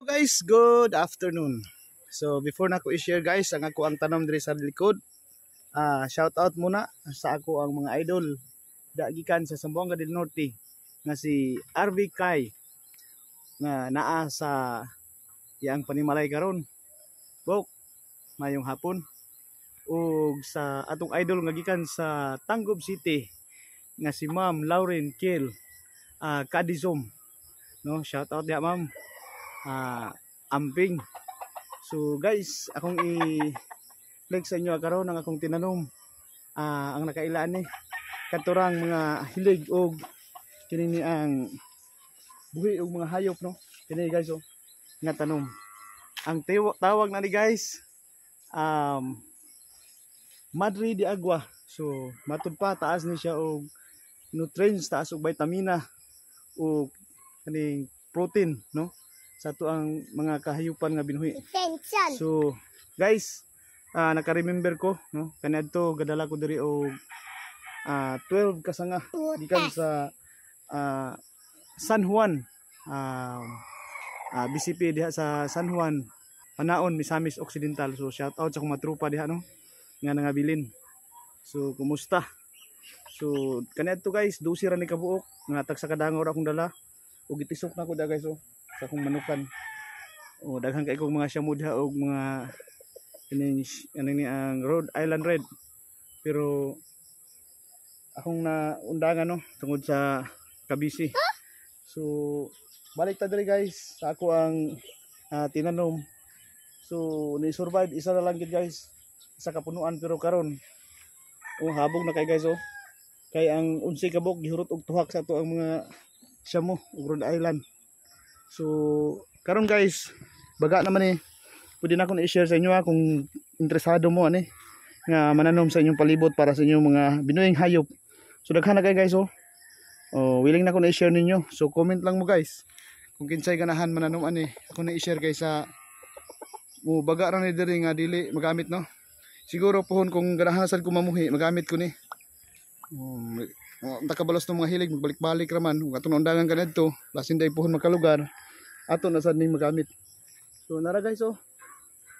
Guys, good afternoon. So before na ko i-share guys ang ako ang tanom diri sa likod. Shout out muna sa ako ang mga idol dagikan sa Zamboanga del Norte nga si RV Kai nga naa sa yang panimalay karon. Bok mayong hapon ug sa atong idol nga gikan sa Tanggob City nga si Ma'am Lauren Kiel Kadizom. No, shout out dia ma'am. Amping. So guys, akong i-flex sa inyo karon ang akong tinanom. Ang nakailaan ni katurang mga hilig og kini ang buhi og mga hayop no. Kini guys oh, nga tanom. Ang tawag na ni guys Madre de Agua. So matud pa taas ni siya og nutrients, taas og vitamina og kaning protein no sa to ang mga kahayupan nga binuhi. So guys, naka-remember ko no kanadto gadala ko diri og 12 kasanga gikan sa San Juan, BCP diha sa San Juan, Panaon, Misamis Occidental. So shout out sa mga tropa diha no nga nangabilin. So kumusta? So kanadto guys, 12 ra ni kabuok nga tag sa kadangor akong dala ug itisok na ko da guys oh sa akong manukan. Daghan kay kong mga shamudha og mga ni ang Rhode Island Red. Pero akong naundangan no tungod sa kabisi. So balik ta diri guys sa ako ang tinanom. So ni survive isa na lang gid guys sa kapunuan, pero karon habog na kay guys oh. Kay ang 11 kabok gihurot og tuhak sa ato ang mga shamo ug Rhode Island. So karon guys, baga naman pwede na akong i-share sa inyo kung interesado mo nga mananom sa inyong palibot para sa inyong mga binuhing hayop. So daghan na kay guys oh. Willing na ako na i-share ninyo. So comment lang mo guys kung kinsay ganahan mananom ako na i-share kay sa baga ra ni diri nga dili magamit no. Siguro pohon kung ganahan sad ko mamuhi magamit ko ni. Takabalos ng mga hilig magbalik-balik raman kung atong undangan kanadto lasin day pohon makalugar ato na sad ning magamit. So nara guys oh,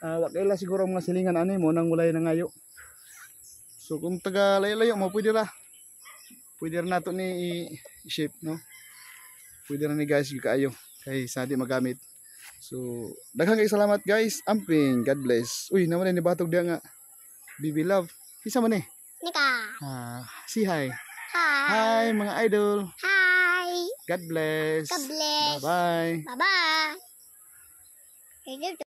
wa kay la siguro mga silingan mo nang walay na ngayo. So kung taga layo-layo mo pwede ra nato ni i-shape no, pwede ra ni guys kaayo kay sa di magamit. So daghang kay salamat guys. Amping, God bless. Uy naman ni batog dia nga Bibi Love. Isa man Nika. Si hi. Hi. Hi mga idol. Hi. God bless. God bless. Bye bye. Bye bye.